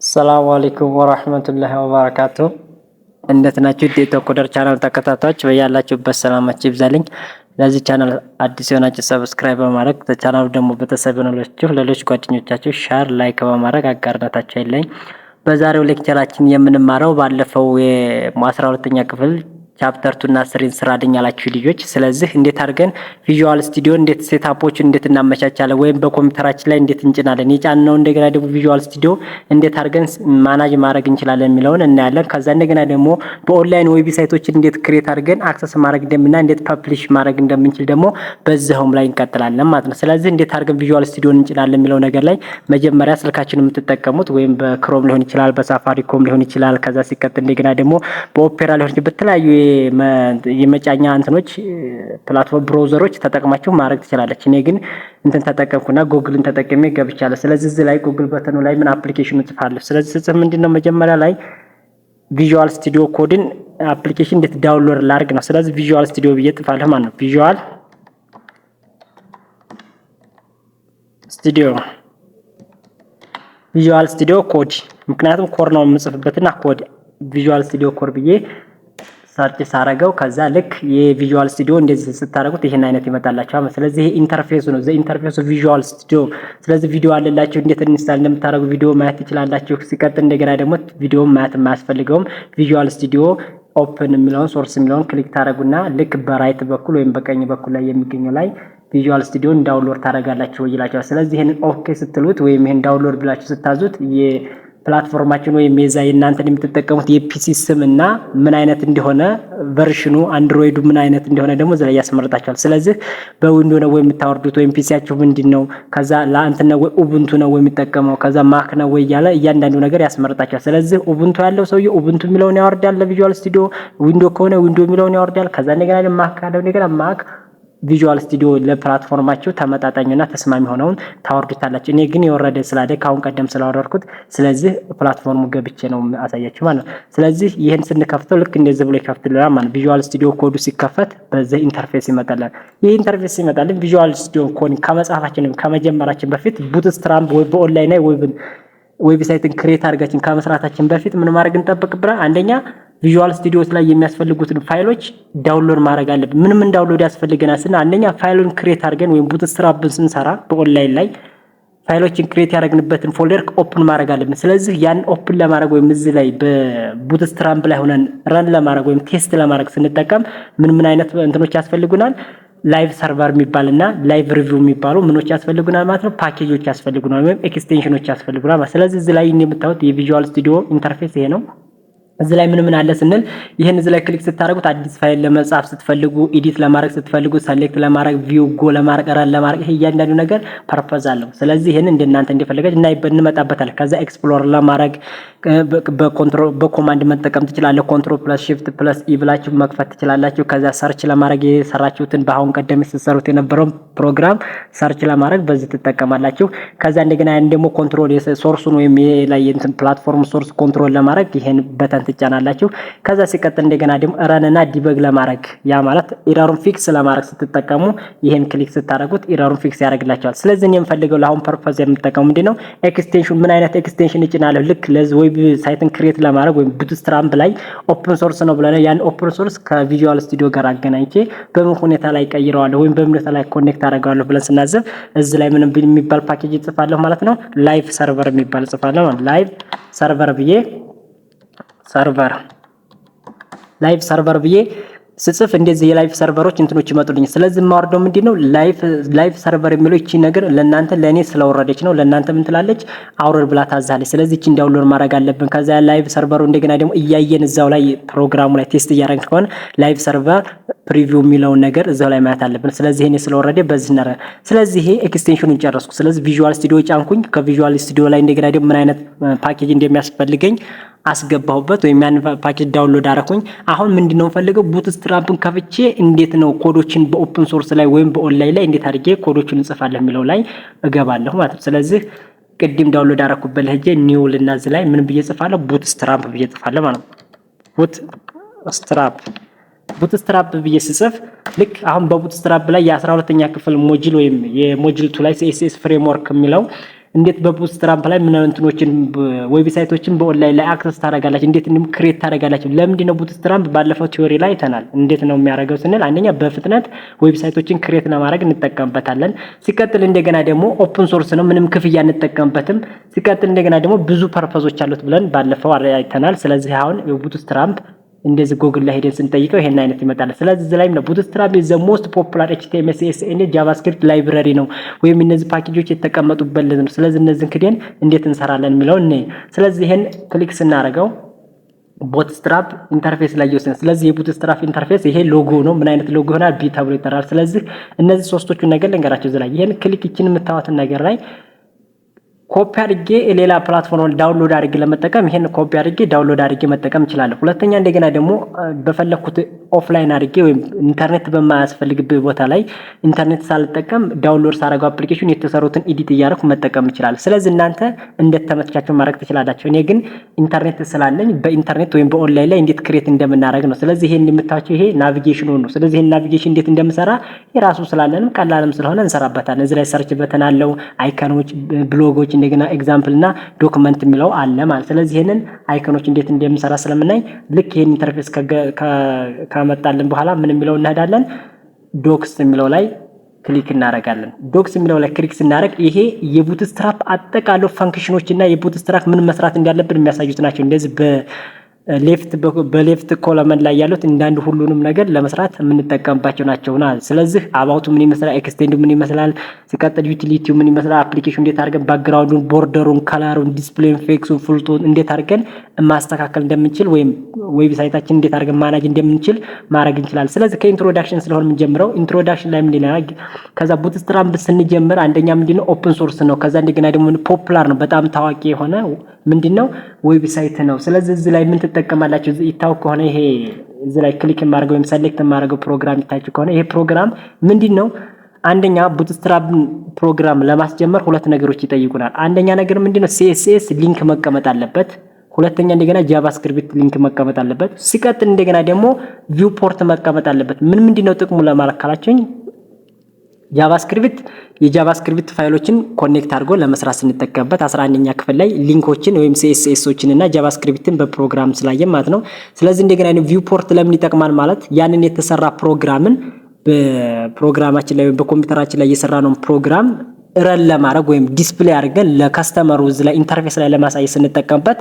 ሰላም አለይኩም ወራህመቱላሂ ወበረካቱ። እንዴት ናችሁ? የቴኮደር ቻናል ተከታታዮች በያላችሁበት ሰላማችሁ ይብዛልኝ። ለዚህ ቻናል አዲስ የሆናችሁ ሰብስክራይብ በማድረግ ቻናሉ ደግሞ ቤተሰብ ሆናችሁ ሌሎች ጓደኞቻችሁ ሼር ላይክ በማድረግ አጋርነታችሁ አይለኝ። በዛሬው ሌክቸራችን የምንማረው ባለፈው የ12ኛ ክፍል ቻፕተር 2 እና 3 ስራልኝ ያላችሁ ልጆች፣ ስለዚህ እንዴት አድርገን ቪዥዋል ስቱዲዮ እንዴት ሴትአፖችን እንዴት እናመቻቻለን ወይም በኮምፒውተራችን ላይ እንዴት እንጭናለን የጫንነው እንደገና ደግሞ ቪዥዋል ስቱዲዮ እንዴት አድርገን ማናጅ ማድረግ እንችላለን የሚለውን እናያለን። ከዛ እንደገና ደግሞ በኦንላይን ዌብሳይቶችን እንዴት ክሬት አድርገን አክሰስ ማድረግ እንደምና እንዴት ፐብሊሽ ማድረግ እንደምንችል ደግሞ በዛውም ላይ እንቀጥላለን ማለት ነው። ስለዚህ እንዴት አድርገን ቪዥዋል ስቱዲዮ እንጭናለን የሚለው ነገር ላይ መጀመሪያ ስልካችንን የምትጠቀሙት ወይም በክሮም ሊሆን ይችላል፣ በሳፋሪኮም ሊሆን ይችላል። ከዛ ሲቀጥል እንደገና ደግሞ በኦፔራ ሊሆን ይችላል። በተለያዩ የመጫኛ እንትኖች ፕላትፎርም ብራውዘሮች ተጠቅማችሁ ማድረግ ትችላለች። እኔ ግን እንትን ተጠቀምኩና ጉግልን ተጠቅሜ ገብቻለሁ። ስለዚህ እዚህ ላይ ጉግል በተኑ ላይ ምን አፕሊኬሽን ጽፋለሁ። ስለዚህ ጽፍ ምንድነው መጀመሪያ ላይ ቪዥዋል ስቱዲዮ ኮድን አፕሊኬሽን እንዴት ዳውንሎድ ላድርግ ነው። ስለዚህ ቪዥዋል ስቱዲዮ ብዬ ጽፋለሁ ማለት ነው። ቪዥዋል ስቱዲዮ ኮድ፣ ምክንያቱም ኮድ ነው የምጽፍበትና ኮድ ቪዥዋል ስቱዲዮ ኮድ ብዬ ሰርች ሳረገው ከዛ ልክ የቪዥዋል ስቱዲዮ እንደዚህ ስታረጉት ይሄን አይነት ይመጣላችኋል። ስለዚህ ይሄ ኢንተርፌሱ ነው፣ ኢንተርፌሱ ቪዥዋል ስቱዲዮ። ስለዚህ ቪዲዮ አለላችሁ እንዴት ኢንስታል እንደምታረጉ ቪዲዮ ማየት ትችላላችሁ። ሲቀጥል እንደገና ደግሞ ቪዲዮ ማየት የማያስፈልገውም ቪዥዋል ስቱዲዮ ኦፕን የሚለውን ሶርስ የሚለውን ክሊክ ታረጉና ልክ በራይት በኩል ወይም በቀኝ በኩል ላይ የሚገኘው ላይ ቪዥዋል ስቱዲዮን ዳውንሎድ ታረጋላችሁ ይላችኋል። ስለዚህ ይሄን ኦኬ ስትሉት ወይም ይሄን ዳውንሎድ ብላችሁ ስታዙት ፕላትፎርማችን ወይም የዛ የእናንተን የምትጠቀሙት የፒሲ ስም እና ምን አይነት እንደሆነ ቨርሽኑ አንድሮይዱ ምን አይነት እንደሆነ ደግሞ እዛ ላይ ያስመርጣችኋል። ስለዚህ በዊንዶ ነው ወይ የምታወርዱት ወይም ፒሲያችሁ ምንድነው፣ ከዛ ለአንተ ነው ወይ ኡቡንቱ ነው ወይ የሚጠቀመው፣ ከዛ ማክ ነው ወይ እያለ እያንዳንዱ ነገር ያስመርጣችኋል። ስለዚህ ኡቡንቱ ያለው ሰውዬ ኡቡንቱ የሚለውን ያወርዳል ለቪዥዋል ስቱዲዮ፣ ዊንዶ ከሆነ ዊንዶ የሚለውን ያወርዳል። ከዛ እንደገና ማክ ካለው እንደገና ማክ ቪዥዋል ስቱዲዮ ለፕላትፎርማችሁ ተመጣጣኝና ተስማሚ ሆነውን ታወርዱታላችሁ። እኔ ግን የወረደ ስላደ ካሁን ቀደም ስላወረድኩት ስለዚህ ፕላትፎርሙ ገብቼ ነው አሳያችሁ ማለት ነው። ስለዚህ ይሄን ስንከፍተው ልክ እንደዚህ ብሎ ይከፍትልናል ማለት ነው። ቪዥዋል ስቱዲዮ ኮዱ ሲከፈት በዚህ ኢንተርፌስ ይመጣል። ይሄ ኢንተርፌስ ሲመጣልን ቪዥዋል ስቱዲዮ ኮድ ከመጻፋችን ከመጀመራችን በፊት ቡትስትራፕ ወይ በኦንላይን ላይ ዌብሳይትን ክሬት አድርጋችን ከመስራታችን በፊት ምን ማድረግ እንጠብቅብናል? አንደኛ ቪዥዋል ስቱዲዮስ ላይ የሚያስፈልጉትን ፋይሎች ዳውንሎድ ማድረግ አለብን። ምንም ዳውንሎድ ያስፈልገናል ስና አንደኛ ፋይሉን ክሬት አድርገን ወይም ቡትስትራፕን ስንሰራ በኦንላይን ላይ ፋይሎችን ክሬት ያደረግንበትን ፎልደር ኦፕን ማድረግ አለብን። ስለዚህ ያን ኦፕን ለማድረግ ወይም እዚህ ላይ በቡትስትራፕ ላይ ሆነን ረን ለማድረግ ወይም ቴስት ለማድረግ ስንጠቀም ምን አይነት እንትኖች ያስፈልጉናል? ላይቭ ሰርቨር የሚባልና ላይቭ ሪቪው የሚባሉ ምኖች ያስፈልጉናል ማለት ነው። ፓኬጆች ያስፈልጉናል ወይም ኤክስቴንሽኖች ያስፈልጉናል ማለት። ስለዚህ እዚህ ላይ እንደምታዩት የቪዥዋል ስቱዲዮ ኢንተርፌስ ይሄ ነው። እዚህ ላይ ምን አለ ስንል ይሄን እዚህ ላይ ክሊክ ስታደርጉት አዲስ ፋይል ለመጻፍ ስትፈልጉ፣ ኤዲት ለማድረግ ስትፈልጉ፣ ሰሌክት ለማድረግ፣ ቪው ጎ ለማድረግ፣ ረን ለማድረግ ይሄ እያንዳንዱ ነገር ፐርፐዝ አለው። ስለዚህ ይሄን እንደናንተ እንደፈለጋችሁ እና እንመጣበታለን። ከዛ ኤክስፕሎር ለማድረግ በኮማንድ መጠቀም ትችላላችሁ። ኮንትሮል ፕለስ ሺፍት ፕለስ ኢ ብላችሁ መክፈት ትችላላችሁ። ከዛ ሰርች ለማድረግ የሰራችሁትን በአሁን ቀደም ስትሰሩት የነበረው ፕሮግራም ሰርች ለማድረግ በዚህ ትጠቀማላችሁ። ከዛ እንደገና ያን ደግሞ ኮንትሮል ሶርሱን ወይም ላይ እንትን ፕላትፎርም ሶርስ ኮንትሮል ለማድረግ ይሄን በተን ትጫናላችሁ። ከዛ ሲቀጥል እንደገና ደግሞ ረንና ዲበግ ለማድረግ ያ ማለት ኤረሩን ፊክስ ለማድረግ ስትጠቀሙ ይሄን ክሊክ ስታደርጉት ኤረሩን ፊክስ ያደርግላችኋል። ስለዚህ እኔ የምፈልገው ለአሁን ፐርፐዝ የምጠቀመው ምንድነው ኤክስቴንሽን ምን አይነት ኤክስቴንሽን እጭናለሁ ልክ ለዚህ ዌብ ሳይትን ክሬት ለማድረግ ወይም ቡትስትራፕ ላይ ኦፕን ሶርስ ነው ብለን ያን ኦፕን ሶርስ ከቪዥዋል ስቱዲዮ ጋር አገናኝቼ በምን ሁኔታ ላይ ቀይረዋለሁ ወይም በምን ሁኔታ ላይ ኮኔክት አደርጋለሁ ብለን ስናዘብ እዚህ ላይ ምን የሚባል ፓኬጅ ጽፋለሁ ማለት ነው። ላይቭ ሰርቨር የሚባል ጽፋለሁ ማለት ላይቭ ሰርቨር ብዬ ላይቭ ሰርቨር ብዬ ስጽፍ እንደዚህ የላይቭ ሰርቨሮች እንትኖች ይመጡልኝ። ስለዚህ ማወርደው ምንድነው ላይቭ ሰርቨር የሚለው እቺ ነገር ለናንተ ለኔ ስለወረደች ነው። ለናንተ ምን ትላለች? አውረድ ብላ ታዛለች። ስለዚህ እቺ ዳውንሎድ ማድረግ አለብን። ከዛ ላይቭ ሰርቨሩ እንደገና ደግሞ እያየን እዛው ላይ ፕሮግራሙ ላይ ቴስት እያደረግን ከሆነ ላይቭ ሰርቨር ፕሪቪው የሚለውን ነገር እዛው ላይ ማየት አለብን። ስለዚህ እኔ ስለወረደ በዚህ ነረ። ስለዚህ ይሄ ኤክስቴንሽኑን ጨረስኩ። ስለዚህ ቪዥዋል ስቱዲዮ ጫንኩኝ። ከቪዥዋል ስቱዲዮ ላይ እንደገና ደግሞ ምን አይነት ፓኬጅ እንደሚያስፈልገኝ አስገባሁበት ወይም ያን ፓኬጅ ዳውንሎድ አደረኩኝ። አሁን ምንድነው ፈልገው ቡትስትራፕን ከፍቼ እንዴት ነው ኮዶችን በኦፕን ሶርስ ላይ ወይም በኦንላይን ላይ እንዴት አድርጌ ኮዶችን እንጽፋለሁ የሚለው ላይ እገባለሁ ማለት ነው። ስለዚህ ቅድም ዳውንሎድ አደረኩበት ለሄጄ ኒው ልናዝ ላይ ምን ብዬ ጽፋለሁ? ቡትስትራፕ ብዬ ጽፋለሁ ማለት ነው። ቡትስትራፕ ብዬ ስጽፍ ልክ አሁን በቡትስትራፕ ላይ የ12ኛ ክፍል ሞጁል ወይም የሞጁል 2 ላይ ሲኤስኤስ ፍሬምወርክ የሚለው እንዴት በቡትስትራፕ ላይ ምን እንትኖችን ዌብሳይቶችን በኦንላይን ላይ አክሰስ ታደርጋላችሁ፣ እንዴት ክሬት ታደርጋላችሁ። ለምንድን ነው ቡትስትራፕ ባለፈው ቲዮሪ ላይ አይተናል። እንዴት ነው የሚያደርገው ስንል አንደኛ በፍጥነት ዌብሳይቶችን ክሬት ለማድረግ እንጠቀምበታለን። ሲቀጥል እንደገና ደግሞ ኦፕን ሶርስ ነው፣ ምንም ክፍያ እንጠቀምበትም። ሲቀጥል እንደገና ደግሞ ብዙ ፐርፐዞች አሉት ብለን ባለፈው አይተናል። ስለዚህ አሁን የቡትስትራፕ እንደዚህ ጎግል ላይ ሄደን ስንጠይቀው ይሄን አይነት ይመጣል። ስለዚህ እዚህ ላይ ነው ቡትስትራፕ is the most popular HTML CSS JavaScript ላይብረሪ ነው ወይም እነዚህ ፓኬጆች የተቀመጡበት ነው። ስለዚህ እነዚህን ክደን እንዴት እንሰራለን የሚለው ነው። ስለዚህ ይሄን ክሊክ ስናደርገው ቡትስትራፕ ኢንተርፌስ ላይ ይወስደናል። ስለዚህ የቡትስትራፕ ኢንተርፌስ ይሄ ሎጎ ነው። ምን አይነት ሎጎ ይሆናል? ቢ ተብሎ ይጠራል። ስለዚህ እነዚህ ሶስቶቹን ነገር ልንገራችሁ። እዚህ ላይ ይሄን ክሊክ እቺን የምታዩትን ነገር ላይ ኮፒ አድርጌ ሌላ ፕላትፎርም ዳውንሎድ አድርጌ ለመጠቀም ይሄን ኮፒ አድርጌ ዳውንሎድ አድርጌ መጠቀም እችላለሁ። ሁለተኛ እንደገና ደግሞ በፈለኩት ኦፍላይን አድርጌ ወይም ኢንተርኔት በማያስፈልግበት ቦታ ላይ ኢንተርኔት ሳልጠቀም ዳውንሎድ ሳደርገው አፕሊኬሽን የተሰሩትን ኤዲት እያደረኩ መጠቀም እችላለሁ። ስለዚህ እናንተ እንደተመቻችሁ ማድረግ ትችላላችሁ። እኔ ግን ኢንተርኔት ስላለኝ በኢንተርኔት ወይም በኦንላይን ላይ እንዴት ክሬት እንደምናደርግ ነው። ስለዚህ ይሄን እንደምታዩት ይሄ ናቪጌሽኑ ነው። ስለዚህ ይሄን ናቪጌሽን እንዴት እንደምሰራ የራሱ ስላለንም ቀላልም ስለሆነ እንሰራበታለን። እዚህ ላይ ሰርች በተን አለው፣ አይከኖች፣ ብሎጎች እንደገና ኤግዛምፕል እና ዶክመንት የሚለው አለ ማለት። ስለዚህ ይሄንን አይኮኖች እንዴት እንደምሰራ ስለምናይ ልክ ይሄን ኢንተርፌስ ካመጣልን በኋላ ምን የሚለው እንሄዳለን፣ ዶክስ የሚለው ላይ ክሊክ እናደርጋለን። ዶክስ የሚለው ላይ ክሊክ ስናደርግ ይሄ የቡትስትራፕ አጠቃላይ ፈንክሽኖች እና የቡትስትራፕ ምን መስራት እንዳለብን የሚያሳዩት ናቸው። እንደዚህ በሌፍት ኮለመን ላይ ያሉት እንዳንድ ሁሉንም ነገር ለመስራት የምንጠቀምባቸው ናቸውና ስለዚህ አባውቱ ምን ይመስላል፣ ኤክስቴንዱ ምን ይመስላል፣ ሲቀጥል ዩቲሊቲው ምን ይመስላል፣ አፕሊኬሽኑ እንዴት አድርገን ባክግራውንዱን፣ ቦርደሩን፣ ከለሩን፣ ዲስፕሌይን፣ ፌክሱን፣ ፉልቶን እንዴት አድርገን ማስተካከል እንደምንችል ወይም ዌብሳይታችን እንዴት አድርገን ማናጅ እንደምንችል ማድረግ እንችላለን። ስለዚህ ከኢንትሮዳክሽን ስለሆነ የምንጀምረው ኢንትሮዳክሽን ላይ ምን ይላል፣ ከዛ ቡትስትራፕ ስንጀምር አንደኛ ምንድነው ኦፕን ሶርስ ነው። ከዛ እንደገና ደግሞ ፖፑላር ነው፣ በጣም ታዋቂ የሆነ ምንድነው ዌብሳይት ነው። ስለዚህ እዚህ ላይ ምን ተጠቀማላችሁ ይታው ከሆነ ይሄ እዚህ ላይ ክሊክ ማድረግ ወይም ሰሌክት ማድረግ ፕሮግራም ይታችሁ ከሆነ ይሄ ፕሮግራም ምንድነው? አንደኛ ቡትስትራፕ ፕሮግራም ለማስጀመር ሁለት ነገሮች ይጠይቁናል። አንደኛ ነገር ምንድነው? CSS ሊንክ መቀመጥ አለበት። ሁለተኛ እንደገና ጃቫስክሪፕት ሊንክ መቀመጥ አለበት። ሲቀጥል እንደገና ደግሞ ቪውፖርት መቀመጥ አለበት። ምንድነው ጥቅሙ ለማለካላችሁ የጃቫስክሪፕት ፋይሎችን ኮኔክት አድርጎ ለመስራት ስንጠቀምበት 11ኛ ክፍል ላይ ሊንኮችን ወይም CSSዎችን እና ጃቫስክሪፕትን በፕሮግራም ስላየን ማለት ነው። ስለዚህ እንደገና ቪውፖርት ለምን ይጠቅማል ማለት ያንን የተሰራ ፕሮግራምን በፕሮግራማችን ላይ ወይም በኮምፒውተራችን ላይ የሰራነው ፕሮግራም ረን ለማድረግ ወይም ዲስፕሌይ አድርገን ለካስተመሩ እዚህ ላይ ኢንተርፌስ ላይ ለማሳየት ስንጠቀምበት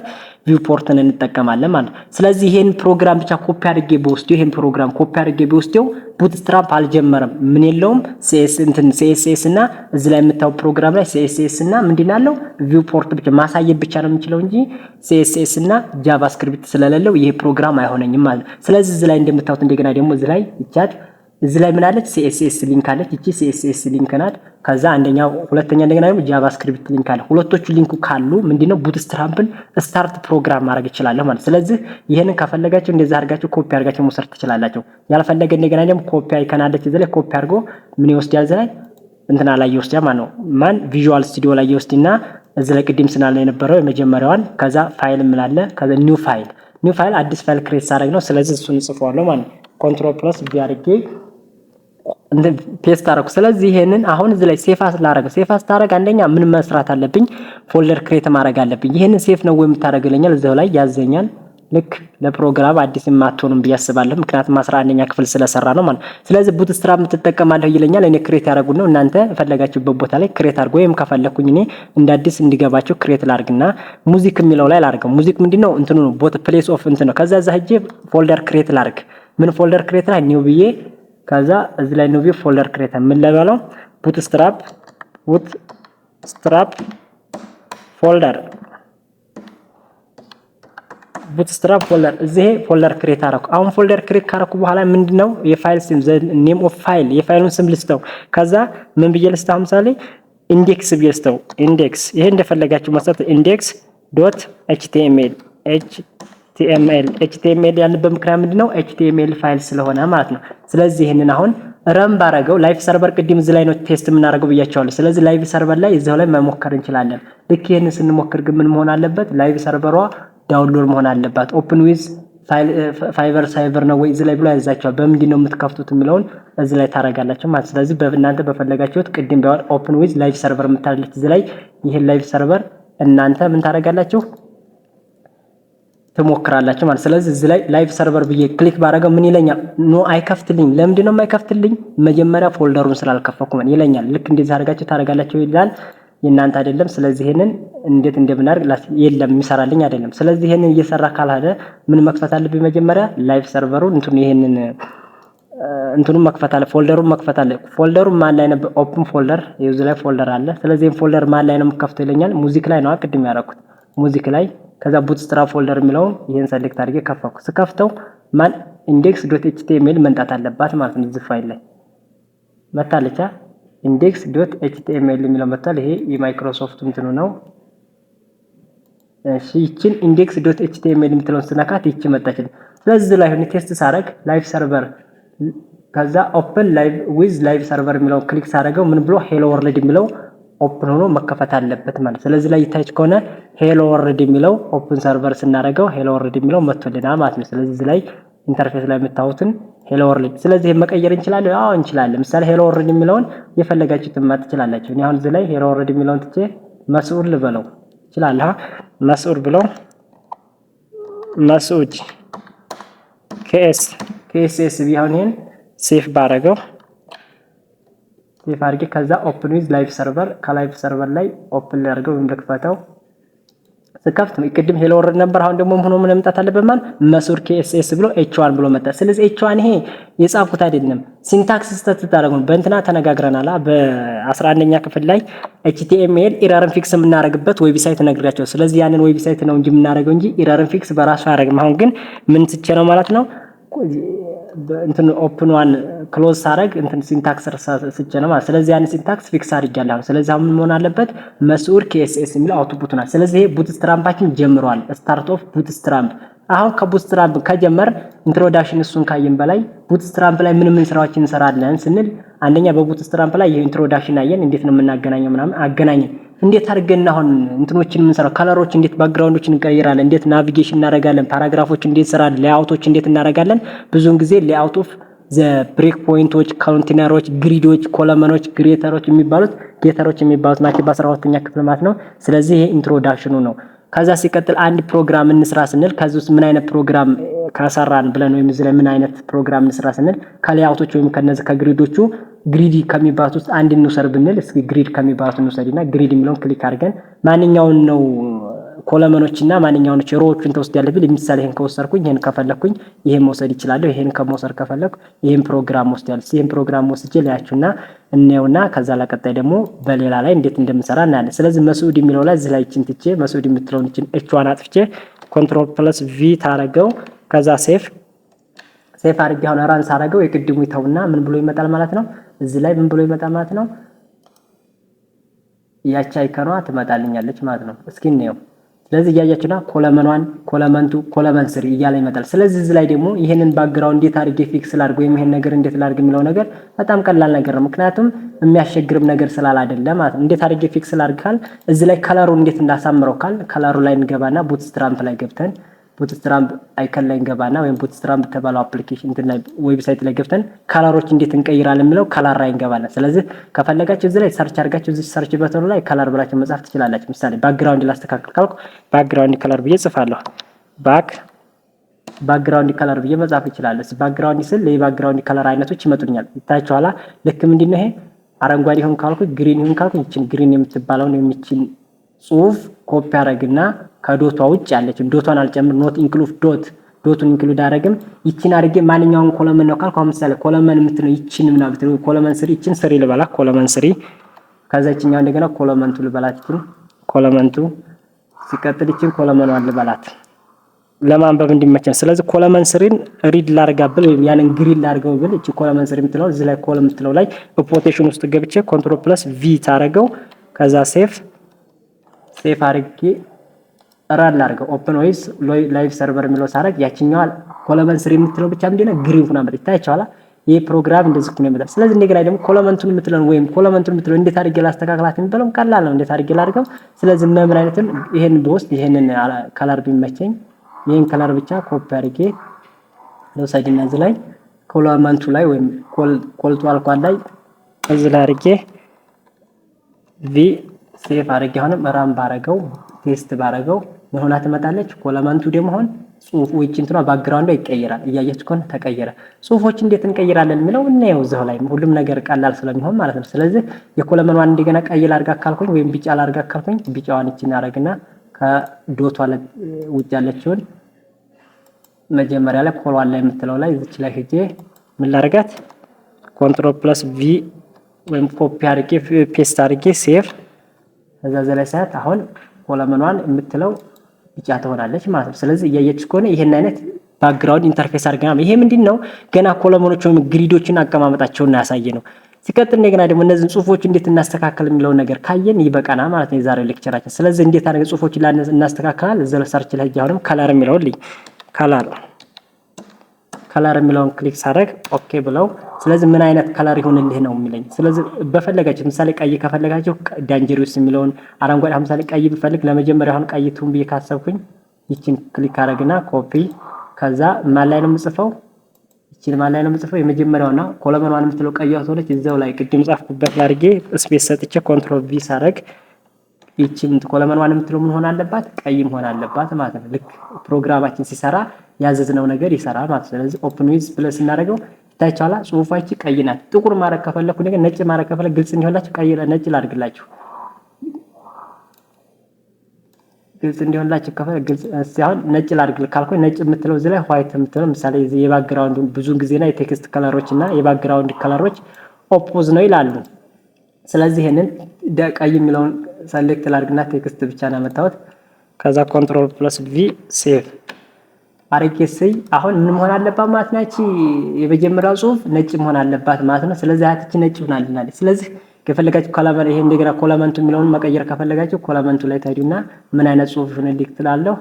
ቪውፖርትን እንጠቀማለን ማለት ነው። ስለዚህ ይሄን ፕሮግራም ብቻ ኮፒ አድርጌ በውስጤው ይሄን ፕሮግራም ኮፒ አድርጌ በውስጤው ቡትስትራፕ አልጀመረም። ምን የለውም CSS እና እዚህ ላይ የምታው ፕሮግራም ላይ CSS እና ምንድነው ቪውፖርት ብቻ ማሳየት ብቻ ነው የምንችለው እንጂ CSS እና ጃቫስክሪፕት ስለሌለው ይሄ ፕሮግራም አይሆነኝም ማለት ነው። ስለዚህ እዚህ ላይ እንደምታውት እንደገና ደግሞ እዚህ ላይ ይቻት እዚህ ላይ ምን አለች? CSS ሊንክ አለች። እቺ CSS ሊንክ ናት። ከዛ ሁለተኛ እንደገና ደግሞ ጃቫስክሪፕት ሊንክ አለ። ሁለቶቹ ሊንኩ ካሉ ምንድነው ቡትስትራፕን ስታርት ፕሮግራም ማድረግ ይችላል ማለት። ስለዚህ ይሄንን ከፈለጋችሁ እንደዛ አድርጋችሁ ኮፒ አድርጋችሁ መውሰድ ትችላላችሁ። ያልፈለገ እንደገና ደግሞ ኮፒ አይከን አለች እዚህ ላይ ኮፒ አድርጎ ምን ይወስዳል እዚህ ላይ እንትና ላይ ይወስዳል ማለት ነው። ቪዥዋል ስቱዲዮ ላይ ይወስድና እዚህ ላይ ቅድም ስናለ የነበረው የመጀመሪያዋን ከዛ ፋይል ምን አለ ከዛ ኒው ፋይል አዲስ ፋይል ክሬት ሳደርግ ነው። ስለዚህ እሱን ጽፈዋለሁ ማለት ነው። ኮንትሮል ፕለስ ቢ አድርጌ ፔስት አደረኩ። ስለዚህ ይሄንን አሁን እዚህ ላይ ሴፍ አስታረግ አንደኛ ምን መስራት አለብኝ? ፎልደር ክሬት ማድረግ አለብኝ። ይሄንን ሴፍ ነው ወይ የምታደርግልኛል እዛው ላይ ያዘኛል። ልክ ለፕሮግራም አዲስ የማትሆንም ቢያስባለሁ ምክንያቱም 11ኛ ክፍል ስለሰራ ነው ማለት። ስለዚህ ቡትስትራፕ ትጠቀማለህ ይለኛል። እኔ ክሬት ያደርጉ ነው እናንተ ፈለጋችሁበት ቦታ ላይ ክሬት አድርጎ ወይም ከፈለኩኝ እኔ እንደ አዲስ እንዲገባችሁ ክሬት ላድርግና ሙዚክ የሚለው ላይ ላድርገው። ሙዚክ ምንድነው እንትኑ ነው ቦት ፕሌስ ኦፍ እንት ነው። ከዛ እዛ ሄጄ ፎልደር ክሬት ላድርግ። ምን ፎልደር ክሬት ላይ ኒው ብዬ ከዛ እዚህ ላይ ነው ፎልደር ክሬት ምን ለባለው ቡትስትራፕ ፎልደር እዚህ ፎልደር ክሬት አረኩ። አሁን ፎልደር ክሬት ካረኩ በኋላ ምንድነው የፋይል ስም ኔም ኦፍ ፋይል የፋይሉን ስም ልስተው። ከዛ ምን ብዬ ልስተው ለምሳሌ ኢንዴክስ ብዬ ልስተው። ኢንዴክስ ይሄ እንደፈለጋችሁ መስጠት index.html HTML ያለበት ምክንያት ምንድነው HTML ፋይል ስለሆነ ማለት ነው። ስለዚህ ይሄንን አሁን ረን ባረገው ላይቭ ሰርቨር ቅድም እዚህ ላይ ነው ቴስት የምናደርገው ብያቸዋለሁ። ስለዚህ ላይቭ ሰርቨር ላይ እዛው ላይ መሞከር እንችላለን። ልክ ይሄንን ስንሞክር ግን ምን መሆን አለበት? ላይቭ ሰርቨሯ ዳውንሎድ መሆን አለባት። ኦፕን ዊዝ ፋይበር ሳይበር ነው ወይ እዚህ ላይ ብሎ ያዛቸዋል። በምንድን ነው የምትከፍቱት የሚለውን እዚህ ላይ ታረጋላችሁ ማለት። ስለዚህ እናንተ በፈለጋችሁት ቅድም ቢያወር ኦፕን ዊዝ ላይቭ ሰርቨር የምታለች እዚህ ላይ ይሄን ላይቭ ሰርቨር እናንተ ምን ታረጋላችሁ ትሞክራላችሁ ማለት። ስለዚህ እዚህ ላይ ላይቭ ሰርቨር ብዬ ክሊክ ባረገው ምን ይለኛል? ኖ አይከፍትልኝ። ለምንድን ነው የማይከፍትልኝ? መጀመሪያ ፎልደሩን ስላልከፈትኩ ምን ይለኛል? ልክ እንደዚህ አድርጋችሁ ታረጋላችሁ ይላል። የእናንተ አይደለም። ስለዚህ ይሄንን እንዴት እንደምናደርግ የለም የሚሰራልኝ አይደለም። ስለዚህ ይሄንን እየሰራ ካልሆነ ምን መክፈት አለብኝ? መጀመሪያ ላይቭ ሰርቨሩን ይሄንን እንትኑን መክፈት አለ፣ ፎልደሩን መክፈት አለ። ፎልደሩን ማን ላይ ነው? ኦፕን ፎልደር እዚህ ላይ ፎልደር አለ። ስለዚህ ፎልደር ማን ላይ ነው የምከፍተው ይለኛል። ሙዚክ ላይ ነው ቅድም ያደረኩት ሙዚክ ላይ። ከዛ ቡትስትራፕ ፎልደር የሚለውን ይሄን ሰሌክት አድርጌ ከፈትኩ። ስከፍተው ማን index.html መምጣት አለባት ማለት ነው። እዚህ ፋይል ላይ መታለቻ index.html የሚለው መጥቷል። ይሄ የማይክሮሶፍት እንትኑ ነው። እሺ ይቺን index.html የምትለውን ስነካት ይቺ መጣች። ስለዚህ ላይ ሆነ ቴስት ሳረግ ላይቭ ሰርቨር ከዛ ኦፕን ላይቭ ዊዝ ላይቭ ሰርቨር የሚለውን ክሊክ ሳረገው ምን ብሎ ሄሎ ወርልድ የሚለው ኦፕን ሆኖ መከፈት አለበት ማለት። ስለዚህ ላይ ይታይች ከሆነ ሄሎ ወርልድ የሚለው ኦፕን ሰርቨር ስናረገው ሄሎ ወርልድ የሚለው መጥቶልናል ማለት ነው። ስለዚህ እዚህ ላይ ኢንተርፌስ ላይ የምታዩትን ሄሎ ወርልድ። ስለዚህ መቀየር እንችላለን። አዎ እንችላለን። ለምሳሌ ሄሎ ወርልድ የሚለውን የፈለጋችሁትን ማጥ ትችላላችሁ። እኔ አሁን እዚህ ላይ ሄሎ ወርልድ የሚለውን ትቼ መስዑድ ልበለው ይችላል። መስዑድ ብለው መስዑድ KSS ቢሆን ይሄን ሴፍ ባረገው ሴፍ አድርጌ ከዛ ኦፕን ዊዝ ላይቭ ሰርቨር ከላይቭ ሰርቨር ላይ ኦፕን ላድርገው ወይም ልክፈተው። ስከፍት ቅድም ሄሎ ወርልድ ነበር። አሁን ደግሞ ምን መምጣት አለበት ማለት መስዑድ KSS ብሎ H1 ብሎ መጣ። ስለዚህ H1 ይሄ የጻፍኩት አይደለም ሲንታክስ ስህተት ታደርጉ በእንትና ተነጋግረናል። በ11ኛ ክፍል ላይ HTML ኢረርን ፊክስ የምናደርግበት ዌብሳይት ነግሬያቸው። ስለዚህ ያንን ዌብሳይት ነው እንጂ የምናደርገው እንጂ ኢረርን ፊክስ በራሱ አያደርግም። አሁን ግን ምን ትቼ ነው ማለት ነው እንትን ኦፕን ዋን ክሎዝ ሳረግ እንትን ሲንታክስ ስጨ ነው ማለት። ስለዚህ ያን ሲንታክስ ፊክስ አድርጋለሁ። ስለዚህ አሁን ምን መሆን አለበት? መስዑድ KSS የሚለው አውትፑት ነው። ስለዚህ ይሄ ቡትስትራምፓችን ጀምሯል። ስታርት ኦፍ ቡትስትራምፕ። አሁን ከቡትስትራምፕ ከጀመር ኢንትሮዳክሽን እሱን ካየን በላይ ቡትስትራምፕ ላይ ምን ስራዎችን እንሰራለን ስንል አንደኛ በቡትስትራምፕ ላይ ይሄ ኢንትሮዳክሽን አየን። እንዴት ነው የምናገናኘው ምናምን አገናኘን። እንዴት አድርገን አሁን እንትኖችን የምንሰራው ከለሮች እንዴት ባክግራውንዶችን እንቀይራለን፣ እንዴት ናቪጌሽን እናደርጋለን፣ ፓራግራፎች እንዴት እንሰራለን፣ ሌአውቶች እንዴት እናደርጋለን። ብዙውን ጊዜ ሌአውት ኦፍ ዘ ብሬክ ፖይንቶች፣ ካውንቲነሮች፣ ግሪዶች፣ ኮለመኖች፣ ግሬተሮች የሚባሉት ጌተሮች የሚባሉት ናቸው በ12ኛ ክፍል ማለት ነው። ስለዚህ ይሄ ኢንትሮዳክሽኑ ነው። ከዛ ሲቀጥል አንድ ፕሮግራም እንስራ ስንል ከዚህ ውስጥ ምን አይነት ፕሮግራም ካሰራን ብለን ወይም እዚህ ላይ ምን አይነት ፕሮግራም እንስራ ስንል ከሌአውቶች ወይም ከነዚህ ከግሪዶቹ ግሪድ ከሚባሉት ውስጥ አንድ እንውሰድ ብንል እስኪ ግሪድ ከሚባሉት እንውሰድና ግሪድ የሚለውን ክሊክ አድርገን ማንኛውን ነው ኮለመኖችና ማንኛውን ሮዎችን ተወስዳለህ ብል ለምሳሌ ይሄን ከወሰድኩኝ ይሄን ከፈለኩኝ ይሄን መውሰድ ይችላል። ይሄን ከመውሰድ ከፈለኩ ይሄን ፕሮግራም ወስዳለሁ። ይሄን ፕሮግራም ወስጄ ላያችሁና እንየውና ከዛ ለቀጣይ ደግሞ በሌላ ላይ እንዴት እንደምሰራ እናያለን። ስለዚህ መስዑድ የሚለው ላይ እዚህ ላይ እቺን ትቼ መስዑድ የምትለውን እቺን H1 አጥፍቼ ኮንትሮል+V ታረገው ከዛ ሴፍ አድርጌ አሁን ራን ሳረገው የቅድሙ ይተውና ምን ብሎ ይመጣል ማለት ነው። እዚህ ላይ ምን ብሎ ይመጣል ማለት ነው። ያቺ አይከኗ ትመጣልኛለች ማለት ነው። እስኪ እንየው። ስለዚህ እያያችሁና ኮለመኗን ኮለመን ስሪ እያለ ይመጣል። ስለዚህ እዚህ ላይ ደግሞ ይሄንን ባክግራውንድ እንዴት አድርጌ ፊክስ ላድርግ ወይም ይሄን ነገር እንዴት ላድርግ የሚለው ነገር በጣም ቀላል ነገር ነው። ምክንያቱም የሚያስቸግርም ነገር ስላል አይደለ ማለት ነው። እንዴት አድርጌ ፊክስ ላድርግ ካል እዚህ ላይ ከለሩ እንዴት እንዳሳምረው ካል ከለሩ ላይ እንገባና ቡትስትራምፕ ላይ ገብተን ቡትስትራምፕ አይከን ላይ እንገባና ወይም ቡትስትራምፕ ተባለው አፕሊኬሽን እንትን ላይ ዌብሳይት ላይ ገብተን ከለሮች እንዴት እንቀይራለን የሚለው ከለር ላይ እንገባለን። ስለዚህ ከፈለጋችሁ እዚህ ላይ ሰርች አድርጋችሁ እዚህ ሰርች በተኑ ላይ ከለር ብላችሁ መጻፍ ትችላላችሁ። ምሳሌ ባክግራውንድ ላስተካክል ካልኩ ባክግራውንድ ከለር ብዬ ጽፋለሁ። ባክግራውንድ ከለር ብዬ መጻፍ ይችላል። ባክግራውንድ ስል የባክግራውንድ ከለር አይነቶች ይመጡኛል። ይታያችኋል። ልክ ምንድነው ይሄ አረንጓዴ ይሁን ካልኩ ግሪን ይሁን ካልኩ ይችን ግሪን የምትባለውን የሚችን ጽሁፍ ኮፒ አረግና ከዶቷ ውጭ ያለችን ዶቷን አልጨምር ኖት ኢንክሉድ ዶቱን ኢንክሉድ አረግም ይችን አድርጌ ማንኛውን ኮለመን ነው ካልኩ ምሳሌ ኮለመን የምትለው ይችን ምናምን ብትለው ኮለመን ስሪ ይችን ስሪ ልበላ ኮለመን ስሪ ከዛ ይችኛው እንደገና ኮለመንቱ ልበላት ይችን ኮለመንቱ ሲቀጥል ይችን ኮለመኗን ልበላት ለማንበብ እንዲመቸን። ስለዚህ ኮለመን ስሪን ሪድ ላርጋብል ወይም ያንን ግሪን ላርገው ብል እቺ ኮለመን ስሪ የምትለው እዚህ ላይ ኮለም የምትለው ላይ ፖቴሽን ውስጥ ገብቼ ኮንትሮል+V ታረገው ከዛ ሴፍ አድርጌ ራን ላድርገው ኦፕን ዌይስ ላይቭ ሰርቨር የሚለው ሳረግ ያቺኛው ኮለመን ስሪ የምትለው ብቻ ምንድነው ግሪን ሆና መጣ። ይታያችኋል። ይሄ ፕሮግራም እንደዚህ ነው የሚመጣው። ስለዚህ እንደገና ደግሞ ኮለመንቱን የምትለው ወይም ኮለመንቱን የምትለው እንዴት አድርጌ ላስተካክላት የሚባለው ቀላል ነው። እንዴት አድርጌ ላድርገው። ስለዚህ ምን አይነትን ይሄን በውስጥ ይሄንን ከለር ቢመቸኝ ይሄን ከለር ብቻ ኮፒ አድርጌ ለውሰድና እዚህ ላይ ኮለመንቱ ላይ ወይም ኮልቱ አልኳል ላይ እዚህ ላይ አድርጌ ቪ ሴፍ አድርጌ አሁንም ራም ባረገው ቴስት ባረገው ምን ሆና ትመጣለች። ኮለመንቱ ደግሞ አሁን ጽሁፉ እንትኗ ባክግራውንዷ ይቀየራል። እያያችሁ ከሆነ ተቀየረ። ጽሁፎች እንዴት እንቀይራለን የሚለው እናየው እዛው ላይ ሁሉም ነገር ቀላል ስለሚሆን ማለት ነው። ስለዚህ የኮለመኗን እንደገና ቀይ ላድርግ አካልኩኝ ወይም ቢጫ ላድርግ አካልኩኝ ቢጫዋን እቺን አደርግና ከዶቷ ውጭ ያለችውን መጀመሪያ ላይ ኮሏን ላይ የምትለው ላይ እዚች ላይ ሄጄ ምን ላድርጋት ኮንትሮል ፕለስ ቪ ወይም ኮፒ አድርጌ ፔስት አድርጌ ሴቭ እዛ ላይ ሳያት አሁን ኮለመኗን የምትለው ቢጫ ትሆናለች ማለት ነው። ስለዚህ እያየች ከሆነ ይሄን አይነት ባክግራውንድ ኢንተርፌስ አድርገናል። ይሄ ምንድነው ገና ኮለመኖች ወይም ግሪዶችን አቀማመጣቸውን ያሳየ ነው። ሲቀጥል እንደገና ደግሞ እነዚህን ጽሁፎች እንዴት እናስተካክል የሚለው ነገር ካየን ይበቃና ማለት ነው የዛሬው ሌክቸራችን። ስለዚህ እንዴት አድርገን ጽሁፎችን እናስተካክላለን እዛው ሰርች ላይ አሁንም ከለር የሚለውን ከለር የሚለውን ክሊክ ሳደርግ ኦኬ ብለው ስለዚህ ምን አይነት ከለር ይሆንልህ ነው የሚለኝ። ስለዚህ በፈለጋችሁ ምሳሌ ቀይ ከፈለጋችሁ ዳንጀሪውስ የሚለውን አረንጓዴ ምሳሌ ቀይ ብፈልግ ለመጀመሪያ አሁን ቀይ ቱን ብዬ ካሰብኩኝ ይቺን ክሊክ አደርግና ኮፒ ከዛ ማን ላይ ነው የምጽፈው ይቺን ማን ላይ ነው የምጽፈው የመጀመሪያውና ኮለመኗን የምትለው ቀይዋ ሆነች እዛው ላይ ቅድም ጻፍኩበት አድርጌ ስፔስ ሰጥቼ ኮንትሮል ቪ ሳደርግ ይቺን ኮለመኗን የምትለው ምን ሆነ አለባት ቀይ መሆን አለባት ማለት ነው። ልክ ፕሮግራማችን ሲሰራ ያዘዝነው ነገር ይሰራል ማለት ነው። ስለዚህ ኦፕን ዊዝ ፕለስ እናደርገው ታይቻላ ጽሁፋችን ቀይ ናት። ጥቁር ማድረግ ከፈለኩ ነገር ነጭ ማድረግ ከፈለኩ ግልጽ እንዲሆንላችሁ ቀይ ነጭ ላድርግላችሁ። ግልጽ እንዲሆንላችሁ ከፈለኩ ግልጽ ሳይሆን ነጭ ላድርግ ካልኩ ነጭ የምትለው እዚህ ላይ ዋይት የምትለው ምሳሌ የባክግራውንድ ብዙ ጊዜና የቴክስት ከለሮች እና የባክግራውንድ ከለሮች ኦፖዝ ነው ይላሉ። ስለዚህ ይሄንን ቀይ የሚለውን ሰሌክት ላድርግና ቴክስት ብቻ ነው ያመጣሁት። ከዛ ኮንትሮል ፕለስ ቪ ሴቭ አርጌስይ አሁን ምን መሆን አለባት ማለት ናቺ የመጀመሪያው ጽሁፍ ነጭ መሆን አለባት ማለት ነው። ስለዚህ አትቺ ነጭ ሆናልናለች። ስለዚህ ከፈለጋችሁ ኮለመን ይሄ እንደገና ኮለመንቱ የሚለውን መቀየር ከፈለጋችሁ ኮለመንቱ ላይ ታዲውና ምን አይነት ጽሁፍ ይሆንልኝ ትላለሁ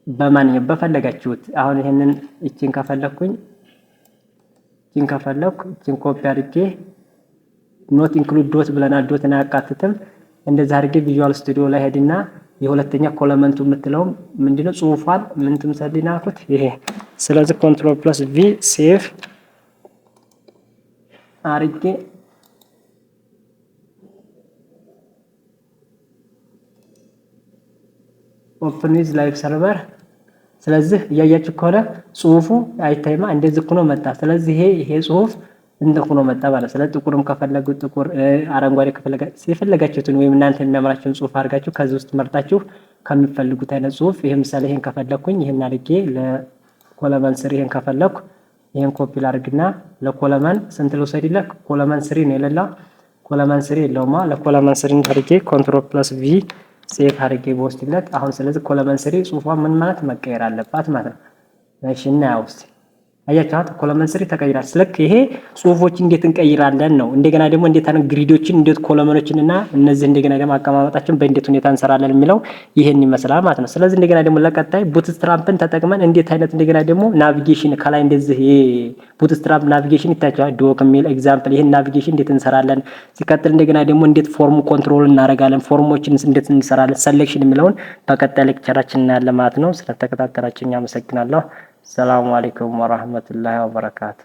በማንኛውም በፈለጋችሁት። አሁን ይሄንን እቺን ከፈለኩኝ እቺን ኮፒ አድርጌ ኖት ኢንክሉድ ዶት ብለናል። ዶትን አያካትትም። እንደዛ አድርጌ ቪዥዋል ስቱዲዮ ላይ ሄድና የሁለተኛ ኮለመንቱ የምትለው ምንድነው ጽሁፏን ምን ትምሰልና አልኩት ይሄ። ስለዚህ ኮንትሮል ፕለስ ቪ ሴቭ አርጌ ኦፕን ዊዝ ላይቭ ሰርቨር። ስለዚህ እያያችሁ ከሆነ ጽሁፉ አይታይማ እንደዚህ ሆኖ መጣ። ስለዚህ ይሄ ጽሁፍ እንደ ሆኖ መጣ ማለት። ስለዚህ ጥቁርም ከፈለጉ ጥቁር አረንጓዴ የፈለጋችሁትን ወይም እናንተ የሚያምራችሁን ጽሁፍ አድርጋችሁ ከዚህ ውስጥ መርጣችሁ ከሚፈልጉት አይነት ጽሁፍ ይሄ ምሳሌ ይሄን ከፈለኩኝ ይሄን አድርጌ ለኮለመን ስሪ ይሄን ከፈለኩ ይሄን ኮፒ ላድርግና ለኮለመን ስንት ልውሰድልህ ኮለመን ስሪ ነው የሌለው ኮለመን ስሪ የለውማ ለኮለመን ስሪ አድርጌ ኮንትሮል ፕለስ ቪ ሴቭ አድርጌ በወስድለት አሁን ስለዚህ ኮለመን ስሪ ጽሁፏ ምን ማለት መቀየር አለባት ማለት ነው። እሺ እናያው እስቲ አያቻት ኮለመን ስሪ ተቀይራል። ስለክ ይሄ ጽሁፎች እንዴት እንቀይራለን ነው። እንደገና ደግሞ እንዴት አን ግሪዶችን እንዴት ኮለመኖችንና እነዚህ እንደገና ደግሞ አቀማመጣችን በእንዴት ሁኔታ እንሰራለን የሚለው ይሄን ይመስላል ማለት ነው። ስለዚህ እንደገና ደግሞ ለቀጣይ ቡትስትራፕን ተጠቅመን እንዴት አይነት እንደገና ደግሞ ናቪጌሽን ከላይ እንደዚህ ቡትስትራፕ ናቪጌሽን ይታያል። ዶክ ሚል ኤግዛምፕል ይሄን ናቪጌሽን እንዴት እንሰራለን ሲቀጥል እንደገና ደግሞ እንዴት ፎርም ኮንትሮል እናደርጋለን ፎርሞችን እንዴት እንሰራለን ሰሌክሽን የሚለውን በቀጣይ ሌክቸራችን እናያለን ማለት ነው። ስለተከታተላችሁኝ አመሰግናለሁ። ሰላም አለይኩም ወራህመቱላሂ ወበረካቱ።